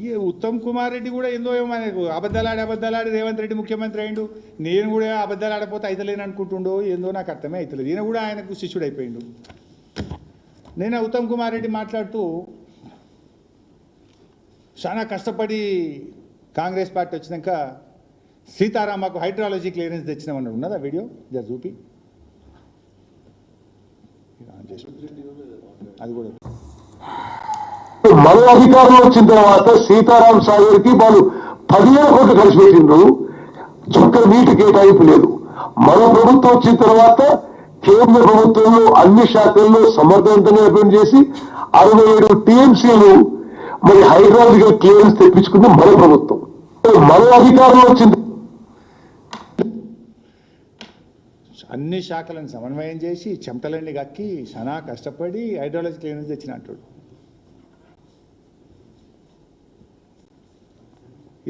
ఈ ఉత్తమ్ కుమార్ రెడ్డి కూడా ఏందో మనకు అబద్ధాలాడి రేవంత్ రెడ్డి ముఖ్యమంత్రి అయిండు, నేను కూడా అబద్ధాలు ఆడపోతే అయితలేను అనుకుంటుండో ఏందో నాకు అర్థమే అవుతలేదు. ఈయన కూడా ఆయనకు శిష్యుడు అయిపోయిండు. నేను ఉత్తమ్ కుమార్ రెడ్డి మాట్లాడుతూ చాలా కష్టపడి కాంగ్రెస్ పార్టీ వచ్చినాక సీతారామకు హైడ్రాలజీ క్లియరెన్స్ తెచ్చినామన్నాడు. ఉన్నదా వీడియో జర చూపి, అది కూడా. మన అధికారం వచ్చిన తర్వాత సీతారాం సాగర్ కి వాళ్ళు 10,000 కోట్లు ఖర్చు పెట్టిండ్రు, చుక్క నీటి కేటాయింపు లేదు. మన ప్రభుత్వం వచ్చిన తర్వాత కేంద్ర ప్రభుత్వంలో అన్ని శాఖల్లో సమర్థవంతంగా అభివృద్ధి చేసి 67 టీఎంసీలు మరి హైడ్రాలజికల్ క్లియరెన్స్ తెప్పించుకుంది మన ప్రభుత్వం. మన అధికారం వచ్చింది, అన్ని శాఖలను సమన్వయం చేసి చెమటలన్నీ కక్కి చాలా కష్టపడి హైడ్రాలజీ క్లియరెన్స్ తెచ్చిన అంటాడు.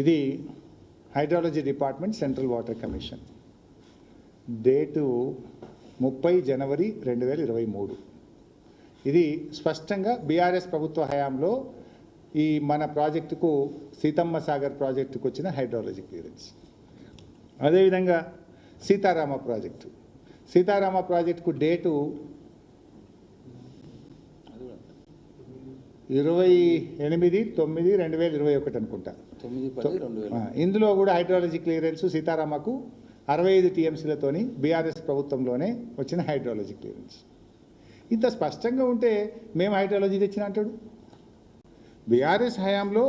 ఇది hydrology department central water commission, date 30 జనవరి 2023. ఇది స్పష్టంగా బీఆర్ఎస్ ప్రభుత్వ హయాంలో ఈ మన ప్రాజెక్టుకు సీతమ్మ సాగర్ ప్రాజెక్టుకు వచ్చిన హైడ్రాలజీ క్లియరెన్స్. అదేవిధంగా సీతారామ ప్రాజెక్టుకు డేటు 28/9/2021 అనుకుంటా. ఇందులో కూడా హైడ్రాలజీ క్లియరెన్స్ సీతారామకు 65 టీఎంసీలతోని బీఆర్ఎస్ ప్రభుత్వంలోనే వచ్చిన హైడ్రాలజీ క్లియరెన్స్. ఇంత స్పష్టంగా ఉంటే మేము హైడ్రాలజీ తెచ్చిన అంటాడు. బీఆర్ఎస్ హయాంలో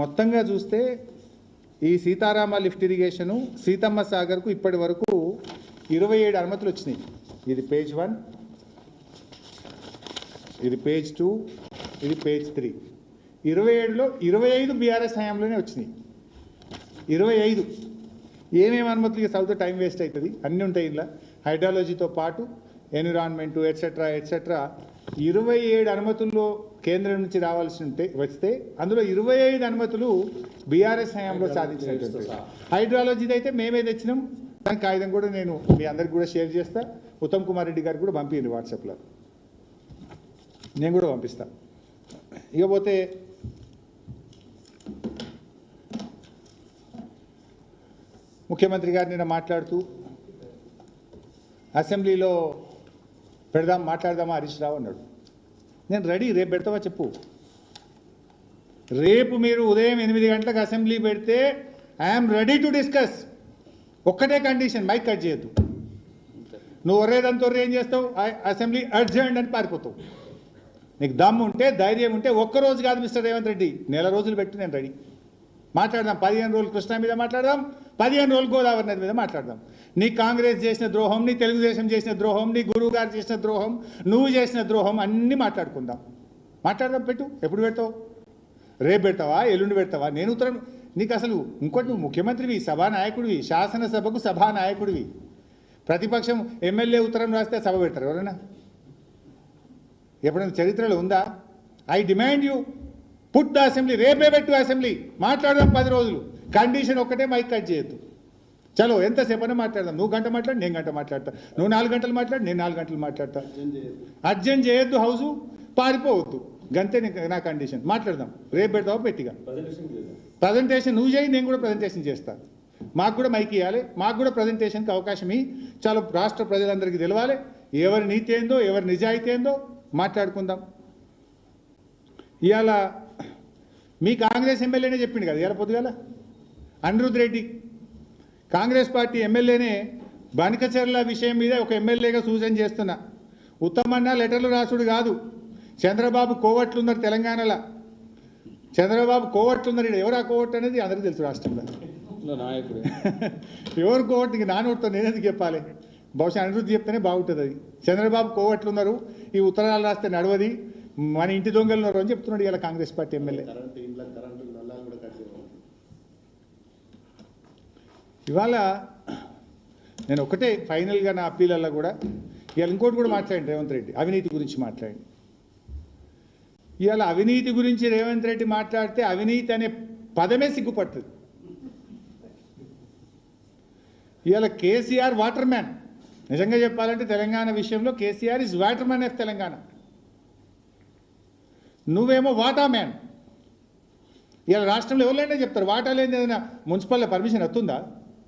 మొత్తంగా చూస్తే ఈ సీతారామ లిఫ్ట్ ఇరిగేషను సీతమ్మ సాగర్కు ఇప్పటి వరకు 27 అనుమతులు వచ్చినాయి. ఇది పేజ్ 1, ఇది పేజ్ 2, ఇది పేజ్ 3. 27లో 25 బీఆర్ఎస్ హయాంలోనే వచ్చినాయి. 25 ఏమేమి అనుమతులు చదివితే టైం వేస్ట్ అవుతుంది, అన్నీ ఉంటాయి ఇలా. హైడ్రాలజీతో పాటు ఎన్విరాన్మెంటు ఎట్సెట్రా 27 అనుమతుల్లో కేంద్రం నుంచి రావాల్సి వస్తే అందులో 25 అనుమతులు బీఆర్ఎస్ హయాంలో సాధించినటువంటి. హైడ్రాలజీది అయితే మేమే తెచ్చినాం, దాని కాగితం కూడా నేను మీ అందరికి కూడా షేర్ చేస్తా. ఉత్తమ్ కుమార్ రెడ్డి గారికి కూడా పంపించండి వాట్సాప్లో, నేను కూడా పంపిస్తా. ఇకపోతే ముఖ్యమంత్రి గారు నిన్న మాట్లాడుతూ అసెంబ్లీలో మాట్లాడదామా హరీష్ రావు అన్నాడు. నేను రెడీ, రేపు పెడతావా చెప్పు. రేపు మీరు ఉదయం 8 గంటలకు అసెంబ్లీ పెడితే ఐఎమ్ రెడీ టు డిస్కస్. ఒక్కటే కండిషన్, మైక్ కట్ చేయొద్దు. నువ్వు ఒర్రేదంతా ఏం చేస్తావు, అసెంబ్లీ అర్జెంట్ అని పారిపోతావు. నీకు దమ్ము ఉంటే ధైర్యం ఉంటే ఒక్కరోజు కాదు మిస్టర్ రేవంత్ రెడ్డి, నెల రోజులు పెట్టి నేను రెడీ. మాట్లాడదాం, 15 రోజులు కృష్ణా మీద మాట్లాడదాం, 15 రోజులు గోదావరి నది మీద మాట్లాడదాం. నీ కాంగ్రెస్ చేసిన ద్రోహం, నీ తెలుగుదేశం చేసిన ద్రోహం, నీ గురువు గారు చేసిన ద్రోహం, నువ్వు చేసిన ద్రోహం అన్నీ మాట్లాడుకుందాం. మాట్లాడదాం, పెట్టు. ఎప్పుడు పెడతావు, రేపు పెడతావా, ఎల్లుండి పెడతావా? నేను ఉత్తరం నీకు అసలు ఇంకోటి, నువ్వు ముఖ్యమంత్రివి, సభానాయకుడివి, శాసనసభకు సభానాయకుడివి. ప్రతిపక్షం ఎమ్మెల్యే ఉత్తరం రాస్తే సభ పెడతారు ఎవరైనా? ఎప్పుడైనా చరిత్రలో ఉందా? I demand you put the assembly, రేపే పెట్టు అసెంబ్లీ, మాట్లాడదాం 10 రోజులు. కండిషన్ ఒక్కటే, మైక్ కట్ చేయొద్దు. చలో ఎంతసేపు అయినా మాట్లాడదాం. నువ్వు గంట మాట్లాడు, నేను గంట మాట్లాడతా. నువ్వు 4 గంటలు మాట్లాడు, నేను 4 గంటలు మాట్లాడతా. అర్జెంట్ చేయొద్దు, హౌసు పారిపోవద్దు, గంతే నా కండిషన్. మాట్లాడదాం, రేపు పెడతావా పెట్టిగా. ప్రజెంటేషన్ నువ్వు చేయి, నేను కూడా ప్రజెంటేషన్ చేస్తాను. మాకు కూడా మైక్ ఇవ్వాలి, మాకు కూడా ప్రజెంటేషన్కి అవకాశం ఇవ్వి. చాలా రాష్ట్ర ప్రజలందరికీ తెలవాలి ఎవరి నీతి ఏందో, ఎవరి నిజాయితీ ఏందో. మాట్లాడుకుందాం. ఇవాళ మీ కాంగ్రెస్ ఎమ్మెల్యేనే చెప్పిండు కదా ఇవాళ పొద్దుగాల, అనిరుద్ రెడ్డి కాంగ్రెస్ పార్టీ ఎమ్మెల్యేనే బనకచర్ల విషయం మీద ఒక ఎమ్మెల్యేగా సూచన చేస్తున్నా. ఉత్తమన్న లెటర్లు రాసుడు కాదు, చంద్రబాబు కోవట్లున్నారు తెలంగాణలో. చంద్రబాబు కోవట్లున్నారు. ఎవరు ఆ కోవట్ అనేది అందరికీ తెలుసు రాష్ట్రంలో. ఎవరు కోవట్, ఇంక నానోటితో నేనెందుకు చెప్పాలి? బహుశా అనిరుద్ధి చెప్తేనే బాగుంటుంది అది. చంద్రబాబు కోవట్లున్నారు, ఈ ఉత్తరాలు రాస్తే నడవది, మన ఇంటి దొంగలు ఉన్నారు అని చెప్తున్నాడు ఇలా కాంగ్రెస్ పార్టీ ఎమ్మెల్యే. ఇవాళ నేను ఒకటే ఫైనల్గా నా అప్పీలల్లో కూడా, ఇవాళ ఇంకోటి కూడా మాట్లాడండి రేవంత్ రెడ్డి, అవినీతి గురించి మాట్లాడండి. ఇవాళ అవినీతి గురించి రేవంత్ రెడ్డి మాట్లాడితే అవినీతి అనే పదమే సిగ్గుపడుతుంది. ఇవాళ కేసీఆర్ వాటర్ మ్యాన్, నిజంగా చెప్పాలంటే తెలంగాణ విషయంలో KCR is water man of Telangana. నువ్వేమో వాటా మ్యాన్. ఇలా రాష్ట్రంలో ఎవరైనా చెప్తారు వాటా లేని ఏదైనా మున్సిపల్ పర్మిషన్ వస్తుందా?